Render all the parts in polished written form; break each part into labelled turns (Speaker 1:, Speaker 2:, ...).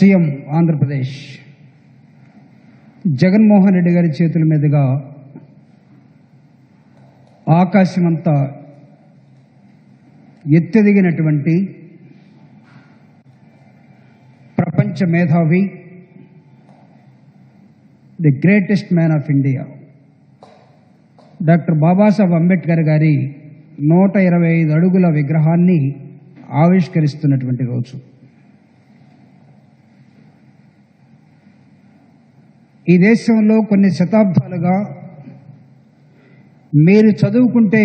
Speaker 1: CM Andhra Pradesh Jaganmohan Reddy గారి చేతుల మీదుగా ఆకాశమంతా ఎత్తెదిగినటువంటి ప్రపంచ మేధావి, the greatest man of India doctor Babasaheb Ambedkar గారి 125 అడుగుల విగ్రహాన్ని ఆవిష్కరిస్తున్నటువంటి రోజు. ఈ దేశంలో కొన్ని శతాబ్దాలుగా మీరు చదువుకుంటే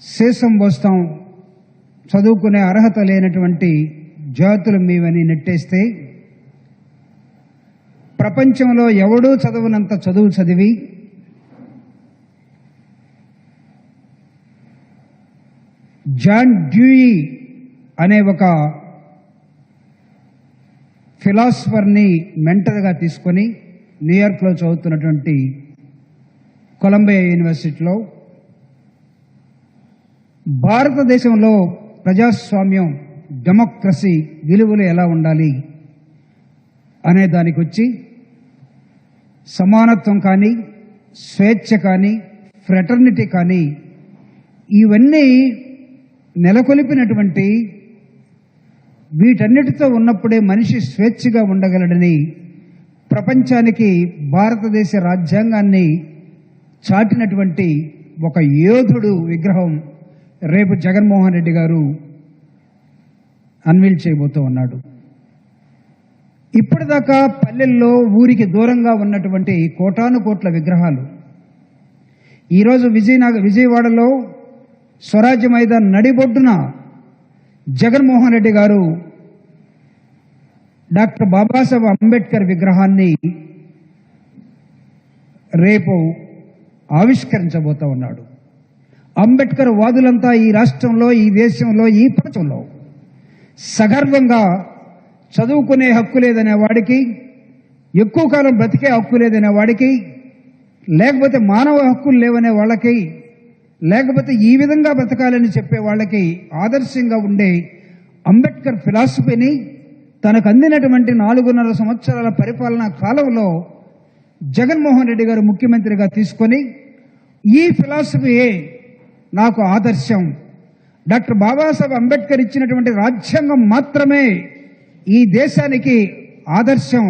Speaker 1: శేషం పోస్తాం, చదువుకునే అర్హత లేనటువంటి జాతులు మీవని నెట్టేస్తే ప్రపంచంలో ఎవడూ చదవనంత చదువు చదివి జాన్ డ్యూయి అనే ఒక ఫిలాసఫర్ని మెంటర్గా తీసుకొని న్యూయార్క్లో చదువుతున్నటువంటి కొలంబియా యూనివర్సిటీలో భారతదేశంలో ప్రజాస్వామ్యం, డెమోక్రసీ విలువలు ఎలా ఉండాలి అనే దానికి వచ్చి సమానత్వం కానీ, స్వేచ్ఛ కానీ, ఫ్రెటర్నిటీ కానీ ఇవన్నీ నెలకొల్పినటువంటి వీటన్నిటితో ఉన్నప్పుడే మనిషి స్వేచ్ఛగా ఉండగలడని ప్రపంచానికి భారతదేశ రాజ్యాంగాన్ని చాటినటువంటి ఒక యోధుడు విగ్రహం రేపు జగన్మోహన్ రెడ్డి గారు అన్వీల్ చేయబోతూ ఉన్నాడు. ఇప్పటిదాకా పల్లెల్లో ఊరికి దూరంగా ఉన్నటువంటి కోటాను కోట్ల విగ్రహాలు ఈరోజు విజయవాడలో స్వరాజ్య మైదాన్ నడిబొడ్డున జగన్మోహన్ రెడ్డి గారు డాక్టర్ బాబాసాహెబ్ అంబేద్కర్ విగ్రహాన్ని రేపు ఆవిష్కరించబోతూ ఉన్నాడు. అంబేద్కర్ వాదులంతా ఈ రాష్ట్రంలో, ఈ దేశంలో, ఈ ప్రపంచంలో సగర్వంగా చదువుకునే హక్కు లేదనే వాడికి, ఎక్కువ కాలం బ్రతికే హక్కు లేదనే వాడికి, లేకపోతే మానవ హక్కులు లేవనే వాళ్ళకి, లేకపోతే ఈ విధంగా బ్రతకాలని చెప్పే వాళ్ళకి ఆదర్శంగా ఉండే అంబేద్కర్ ఫిలాసఫీని తనకు అందినటువంటి 4.5 సంవత్సరాల పరిపాలనా కాలంలో జగన్మోహన్ రెడ్డి గారు ముఖ్యమంత్రిగా తీసుకొని ఈ ఫిలాసఫీయే నాకు ఆదర్శం, డాక్టర్ బాబాసాహెబ్ అంబేద్కర్ ఇచ్చినటువంటి రాజ్యాంగం మాత్రమే ఈ దేశానికి ఆదర్శం